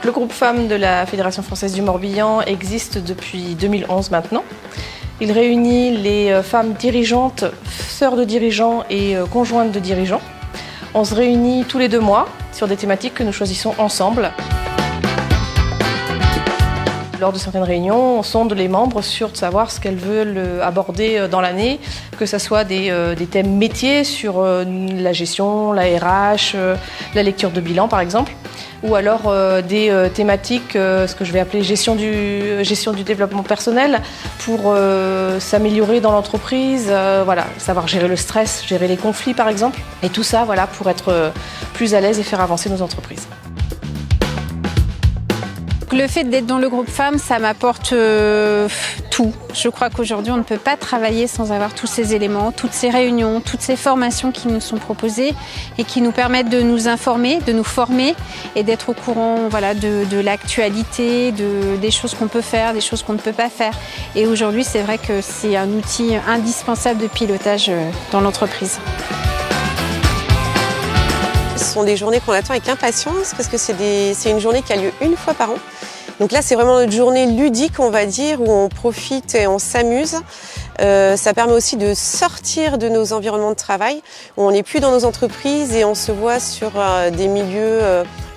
Le groupe femmes de la Fédération française du Morbihan existe depuis 2011 maintenant. Il réunit les femmes dirigeantes, sœurs de dirigeants et conjointes de dirigeants. On se réunit tous les 2 mois sur des thématiques que nous choisissons ensemble. Lors de certaines réunions, on sonde les membres sur de savoir ce qu'elles veulent aborder dans l'année, que ce soit des thèmes métiers sur la gestion, la RH, la lecture de bilan par exemple, ou alors des thématiques, ce que je vais appeler gestion du développement personnel, pour s'améliorer dans l'entreprise, voilà, savoir gérer le stress, gérer les conflits par exemple, et tout ça voilà, pour être plus à l'aise et faire avancer nos entreprises. Le fait d'être dans le groupe femmes, ça m'apporte tout. Je crois qu'aujourd'hui, on ne peut pas travailler sans avoir tous ces éléments, toutes ces réunions, toutes ces formations qui nous sont proposées et qui nous permettent de nous informer, de nous former et d'être au courant voilà, de l'actualité, des choses qu'on peut faire, des choses qu'on ne peut pas faire. Et aujourd'hui, c'est vrai que c'est un outil indispensable de pilotage dans l'entreprise. Ce sont des journées qu'on attend avec impatience parce que c'est une journée qui a lieu 1 fois par an. Donc là, c'est vraiment notre journée ludique, on va dire, où on profite et on s'amuse. Ça permet aussi de sortir de nos environnements de travail, où on n'est plus dans nos entreprises et on se voit sur des milieux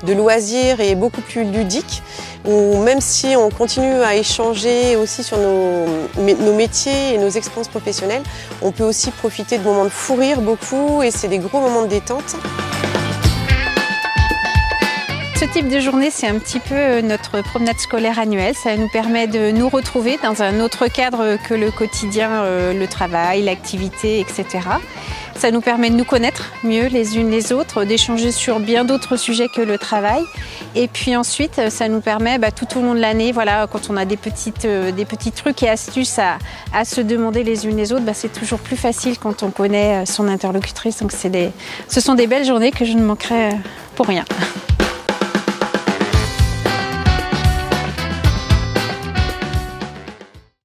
de loisirs et beaucoup plus ludiques, où même si on continue à échanger aussi sur nos métiers et nos expériences professionnelles, on peut aussi profiter de moments de fou rire beaucoup et c'est des gros moments de détente. Ce type de journée, c'est un petit peu notre promenade scolaire annuelle. Ça nous permet de nous retrouver dans un autre cadre que le quotidien, le travail, l'activité, etc. Ça nous permet de nous connaître mieux les unes les autres, d'échanger sur bien d'autres sujets que le travail. Et puis ensuite, ça nous permet tout au long de l'année, voilà, quand on a des petits trucs et astuces à se demander les unes les autres, c'est toujours plus facile quand on connaît son interlocutrice. Donc ce sont des belles journées que je ne manquerai pour rien.